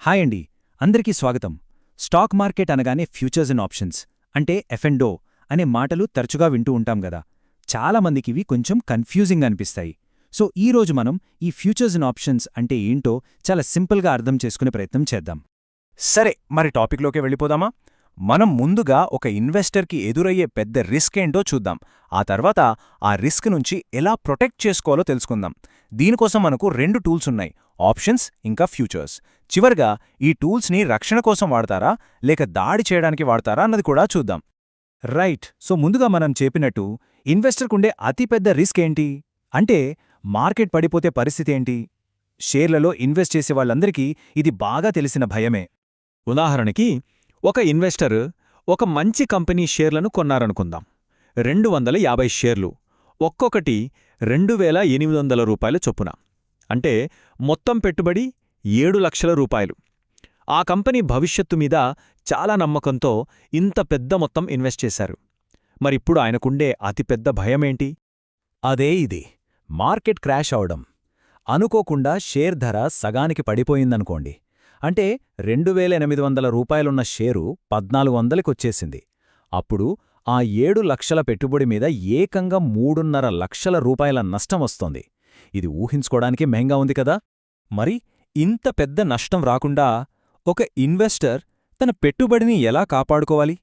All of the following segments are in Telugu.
హాయ్ అండి, అందరికీ స్వాగతం. స్టాక్ మార్కెట్ అనగానే ఫ్యూచర్స్ అండ్ ఆప్షన్స్ అంటే ఎఫ్ఎండో అనే మాటలు తరచుగా వింటూ ఉంటాం గదా. చాలామందికి ఇవి కొంచెం కన్ఫ్యూజింగ్ అనిపిస్తాయి. సో ఈరోజు మనం ఈ ఫ్యూచర్స్ అండ్ ఆప్షన్స్ అంటే ఏంటో చాలా సింపుల్గా అర్థం చేసుకునే ప్రయత్నం చేద్దాం. సరే, మరి టాపిక్లోకి వెళ్ళిపోదామా? మనం ముందుగా ఒక ఇన్వెస్టర్కి ఎదురయ్యే పెద్ద రిస్క్ ఏంటో చూద్దాం. ఆ తర్వాత ఆ రిస్క్ నుంచి ఎలా ప్రొటెక్ట్ చేసుకోవాలో తెలుసుకుందాం. దీనికోసం మనకు రెండు టూల్స్ ఉన్నాయి, ఆప్షన్స్ ఇంకా ఫ్యూచర్స్. చివరిగా ఈ టూల్స్ని రక్షణ కోసం వాడతారా లేక దాడి చేయడానికి వాడతారా అన్నది కూడా చూద్దాం. రైట్. సో ముందుగా మనం చెప్పినట్టు ఇన్వెస్టర్కుండే అతిపెద్ద రిస్క్ ఏంటి అంటే మార్కెట్ పడిపోతే పరిస్థితి ఏంటి? షేర్లలో ఇన్వెస్ట్ చేసే వాళ్ళందరికీ ఇది బాగా తెలిసిన భయమే. ఉదాహరణకి ఒక ఇన్వెస్టర్ ఒక మంచి కంపెనీ షేర్లను కొన్నారనుకుందాం. 250 షేర్లు, ఒక్కొక్కటి 2,800 రూపాయల చొప్పున. అంటే మొత్తం పెట్టుబడి 7 లక్షల రూపాయలు. ఆ కంపెనీ భవిష్యత్తు మీద చాలా నమ్మకంతో ఇంత పెద్ద మొత్తం ఇన్వెస్ట్ చేశారు. మరిప్పుడు ఆయనకుండే అతిపెద్ద భయమేంటి? అదే ఇది, మార్కెట్ క్రాష్ అవడం. అనుకోకుండా షేర్ ధర సగానికి పడిపోయిందనుకోండి. అంటే 2,800 రూపాయలున్న షేరు 1,400కొచ్చేసింది. అప్పుడు ఆ 7 లక్షల పెట్టుబడి మీద ఏకంగా 3.5 లక్షల రూపాయల నష్టం వస్తోంది. ఇది ఊహించుకోవడానికి మెంగా ఉంది కదా. మరి ఇంత పెద్ద నష్టం రాకుండా ఒక ఇన్వెస్టర్ తన పెట్టుబడిని ఎలా కాపాడుకోవాలి?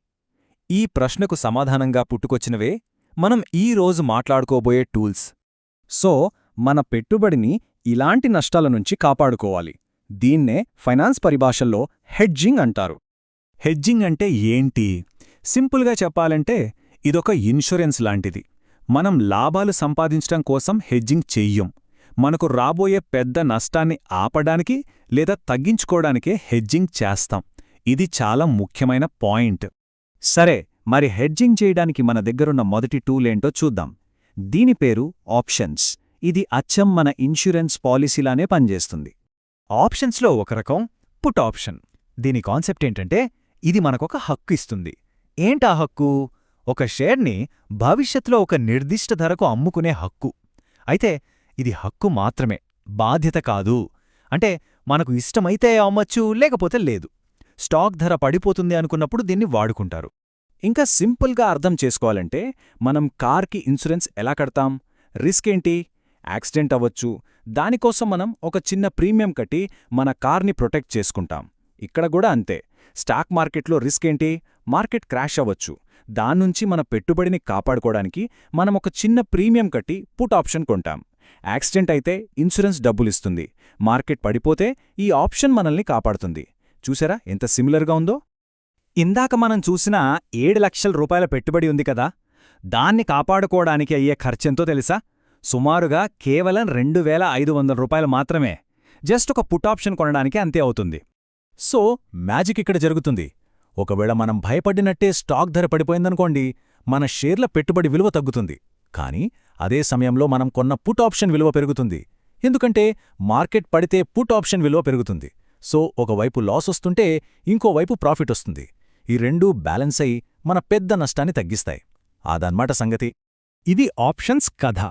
ఈ ప్రశ్నకు సమాధానంగా పుట్టుకొచ్చినవే మనం ఈరోజు మాట్లాడుకోబోయే టూల్స్. సో మన పెట్టుబడిని ఇలాంటి నష్టాల నుంచి కాపాడుకోవాలి. దీన్నే ఫైనాన్స్ పరిభాషల్లో హెడ్జింగ్ అంటారు. హెడ్జింగ్ అంటే ఏంటి? సింపుల్గా చెప్పాలంటే ఇదొక ఇన్షూరెన్స్ లాంటిది. మనం లాభాలు సంపాదించడం కోసం హెడ్జింగ్ చెయ్యం. మనకు రాబోయే పెద్ద నష్టాన్ని ఆపడానికి లేదా తగ్గించుకోవడానికే హెడ్జింగ్ చేస్తాం. ఇది చాలా ముఖ్యమైన పాయింట్. సరే, మరి హెడ్జింగ్ చేయడానికి మన దగ్గరున్న మొదటి టూల్ ఏంటో చూద్దాం. దీని పేరు ఆప్షన్స్. ఇది అచ్చం మన ఇన్సూరెన్స్ పాలసీలానే పనిచేస్తుంది. ఆప్షన్స్లో ఒక రకం పుట్ ఆప్షన్. దీని కాన్సెప్ట్ ఏంటంటే ఇది మనకొక హక్కు ఇస్తుంది. ఏంటా హక్కు? ఒక షేర్ని భవిష్యత్తులో ఒక నిర్దిష్ట ధరకు అమ్ముకునే హక్కు. అయితే ఇది హక్కు మాత్రమే, బాధ్యత కాదు. అంటే మనకు ఇష్టమైతే అమ్మచ్చు, లేకపోతే లేదు. స్టాక్ ధర పడిపోతుంది అనుకున్నప్పుడు దీన్ని వాడుకుంటారు. ఇంకా సింపుల్గా అర్థం చేసుకోవాలంటే మనం కార్కి ఇన్సూరెన్స్ ఎలా కడతాం? రిస్క్ ఏంటి? యాక్సిడెంట్ అవ్వచ్చు. దానికోసం మనం ఒక చిన్న ప్రీమియం కట్టి మన కార్ని ప్రొటెక్ట్ చేసుకుంటాం. ఇక్కడ కూడా అంతే. స్టాక్ మార్కెట్లో రిస్క్ ఏంటి? మార్కెట్ క్రాష్ అవ్వచ్చు. దాన్నుంచి మన పెట్టుబడిని కాపాడుకోవడానికి మనం ఒక చిన్న ప్రీమియం కట్టి పుట్ ఆప్షన్ కొంటాం. యాక్సిడెంట్ అయితే ఇన్సూరెన్స్ డబ్బులిస్తుంది. మార్కెట్ పడిపోతే ఈ ఆప్షన్ మనల్ని కాపాడుతుంది. చూసారా ఎంత సిమిలర్గా ఉందో? ఇందాక మనం చూసిన 7 లక్షల రూపాయల పెట్టుబడి ఉంది కదా, దాన్ని కాపాడుకోవడానికి అయ్యే ఖర్చెంతో తెలుసా? సుమారుగా కేవలం 2,500 రూపాయలు మాత్రమే. జస్ట్ ఒక పుట్ ఆప్షన్ కొనడానికి అంతే అవుతుంది. సో మ్యాజిక్ ఇక్కడ జరుగుతుంది. ఒకవేళ మనం భయపడినట్టే స్టాక్ ధర పడిపోయిందనుకోండి, మన షేర్ల పెట్టుబడి విలువ తగ్గుతుంది. కానీ అదే సమయంలో మనం కొన్న పుట్ ఆప్షన్ విలువ పెరుగుతుంది. ఎందుకంటే మార్కెట్ పడితే పుట్ ఆప్షన్ విలువ పెరుగుతుంది. సో ఒకవైపు లాస్ వస్తుంటే ఇంకోవైపు ప్రాఫిట్ వస్తుంది. ఈ రెండూ బ్యాలెన్స్ అయి మన పెద్ద నష్టాన్ని తగ్గిస్తాయి. అదన్నమాట సంగతి. ఇది ఆప్షన్స్ కథ.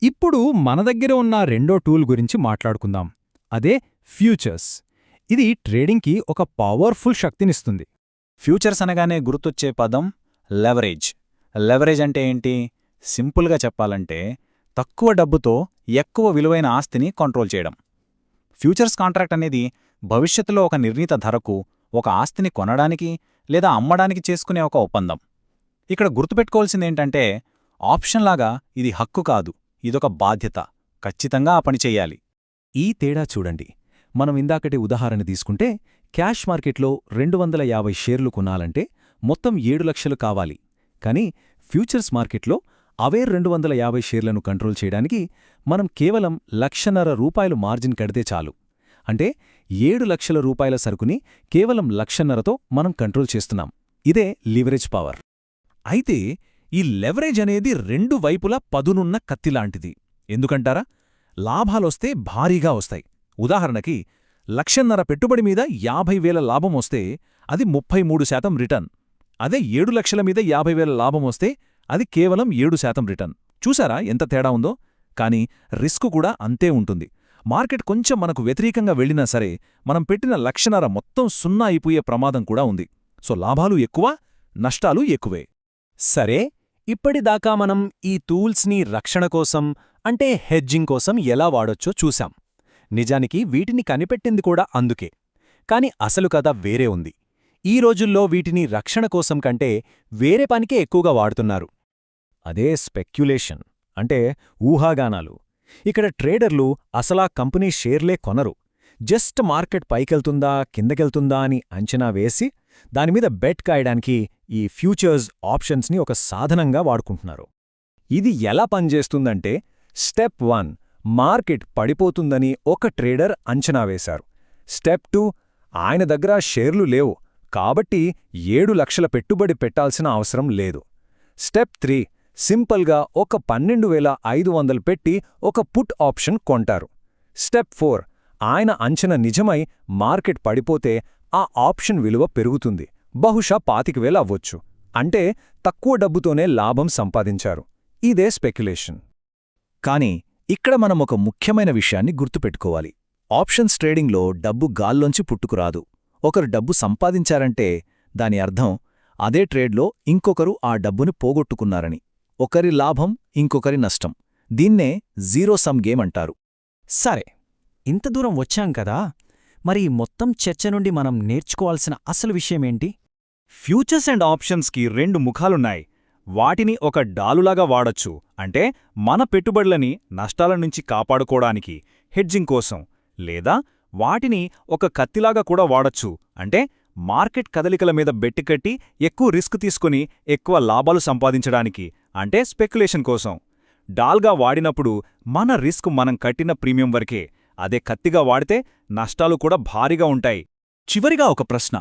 ఇప్పుడు మన దగ్గర ఉన్న రెండో టూల్ గురించి మాట్లాడుకుందాం. అదే ఫ్యూచర్స్. ఇది ట్రేడింగ్కి ఒక పవర్ఫుల్ శక్తినిస్తుంది. ఫ్యూచర్స్ అనగానే గుర్తొచ్చే పదం లెవరేజ్. లెవరేజ్ అంటే ఏంటి? సింపుల్గా చెప్పాలంటే తక్కువ డబ్బుతో ఎక్కువ విలువైన ఆస్తిని కంట్రోల్ చేయడం. ఫ్యూచర్స్ కాంట్రాక్ట్ అనేది భవిష్యత్తులో ఒక నిర్ణీత ధరకు ఒక ఆస్తిని కొనడానికి లేదా అమ్మడానికి చేసుకునే ఒక ఒప్పందం. ఇక్కడ గుర్తుపెట్టుకోవాల్సిందేంటంటే ఆప్షన్లాగా ఇది హక్కు కాదు, ఇదొక బాధ్యత. ఖచ్చితంగా ఆ పని చెయ్యాలి. ఈ తేడా చూడండి. మనం ఇందాకటి ఉదాహరణ తీసుకుంటే క్యాష్ మార్కెట్లో 250 షేర్లు కొనాలంటే మొత్తం 7 లక్షలు కావాలి. కానీ ఫ్యూచర్స్ మార్కెట్లో అవే 250 షేర్లను కంట్రోల్ చేయడానికి మనం కేవలం 1,50,000 రూపాయలు మార్జిన్ కడితే చాలు. అంటే 7 లక్షల రూపాయల సరుకుని కేవలం 1,50,000తో మనం కంట్రోల్ చేస్తున్నాం. ఇదే లీవరేజ్ పవర్. అయితే ఈ లెవరేజ్ అనేది రెండు వైపులా పదునున్న కత్తిలాంటిది. ఎందుకంటారా? లాభాలొస్తే భారీగా వస్తాయి. ఉదాహరణకి 1,50,000 పెట్టుబడి మీద 50,000 లాభం వస్తే అది 33% రిటర్న్. అదే 7 లక్షల మీద 50,000 లాభం వస్తే అది కేవలం 7% రిటర్న్. చూసారా ఎంత తేడా ఉందో? కానీ రిస్క్ కూడా అంతే ఉంటుంది. మార్కెట్ కొంచెం మనకు వ్యతిరేకంగా వెళ్ళినా సరే మనం పెట్టిన లక్షన్నర మొత్తం సున్నా అయిపోయే ప్రమాదం కూడా ఉంది. సో లాభాలు ఎక్కువ, నష్టాలు ఎక్కువే. సరే, ఇప్పటిదాకా మనం ఈ టూల్స్ని రక్షణ కోసం అంటే హెడ్జింగ్ కోసం ఎలా వాడొచ్చో చూశాం. నిజానికి వీటిని కనిపెట్టింది కూడా అందుకే. కాని అసలు కథ వేరే ఉంది. ఈ రోజుల్లో వీటిని రక్షణ కోసం కంటే వేరే పనికే ఎక్కువగా వాడుతున్నారు. అదే స్పెక్యులేషన్, అంటే ఊహాగానాలు. ఇక్కడ ట్రేడర్లు అసలా కంపెనీ షేర్లే కొనరు. జస్ట్ మార్కెట్ పైకెళ్తుందా కిందకెళ్తుందా అని అంచనా వేసి దానిమీద బెట్ కాయడానికి ఈ ఫ్యూచర్స్ ఆప్షన్స్ని ఒక సాధనంగా వాడుకుంటున్నారు. ఇది ఎలా పనిచేస్తుందంటే, స్టెప్ 1 మార్కెట్ పడిపోతుందని ఒక ట్రేడర్ అంచనా వేశారు. స్టెప్ 2 ఆయన దగ్గర షేర్లు లేవు కాబట్టి 7 లక్షల పెట్టుబడి పెట్టాల్సిన అవసరం లేదు. స్టెప్ 3 సింపుల్గా ఒక 12,500 పెట్టి ఒక పుట్ ఆప్షన్ కొంటారు. స్టెప్ 4 ఆయన అంచనా నిజమై మార్కెట్ పడిపోతే ఆ ఆప్షన్ విలువ పెరుగుతుంది. బహుశా 25,000 అవ్వొచ్చు. అంటే తక్కువ డబ్బుతోనే లాభం సంపాదించారు. ఇదే స్పెక్యులేషన్. కానీ ఇక్కడ మనం ఒక ముఖ్యమైన విషయాన్ని గుర్తుపెట్టుకోవాలి. ఆప్షన్స్ ట్రేడింగ్లో డబ్బు గాల్లోంచి పుట్టుకురాదు. ఒకరు డబ్బు సంపాదించారంటే దాని అర్థం అదే ట్రేడ్లో ఇంకొకరు ఆ డబ్బుని పోగొట్టుకున్నారని. ఒకరి లాభం ఇంకొకరి నష్టం. దీన్నే జీరో సమ్ గేమ్ అంటారు. సరే, ఇంత దూరం వచ్చాం కదా, మరి ఈ మొత్తం చర్చ నుండి మనం నేర్చుకోవాల్సిన అసలు విషయమేంటి? Futures and ఆప్షన్స్కి 2 ముఖాలున్నాయి. వాటిని ఒక డాలులాగా వాడొచ్చు, అంటే మన పెట్టుబడులని నష్టాల నుంచి కాపాడుకోవడానికి, హెడ్జింగ్ కోసం. లేదా వాటిని ఒక కత్తిలాగా కూడా వాడొచ్చు, అంటే మార్కెట్ కదలికల మీద బెట్టి కట్టి ఎక్కువ రిస్క్ తీసుకుని ఎక్కువ లాభాలు సంపాదించడానికి, అంటే స్పెక్యులేషన్ కోసం. డాల్గా వాడినప్పుడు మన రిస్క్ మనం కట్టిన ప్రీమియం వరకే. అదే కత్తిగా వాడితే నష్టాలు కూడా భారీగా ఉంటాయి. చివరిగా ఒక ప్రశ్న.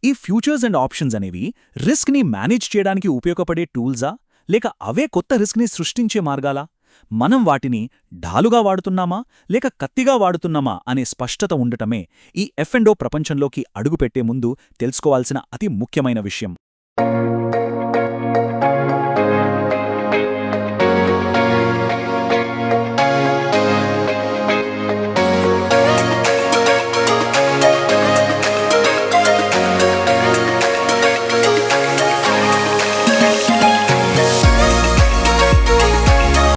ఈ ఫ్యూచర్స్ అండ్ ఆప్షన్స్ అనేవి రిస్క్ని మేనేజ్ చేయడానికి ఉపయోగపడే టూల్సా, లేక అవే కొత్త రిస్క్ని సృష్టించే మార్గాలా? మనం వాటిని ఢాలుగా వాడుతున్నామా లేక కత్తిగా వాడుతున్నామా అనే స్పష్టత ఉండటమే ఈ ఎఫ్&ఓ ప్రపంచంలోకి అడుగుపెట్టే ముందు తెలుసుకోవాల్సిన అతి ముఖ్యమైన విషయం.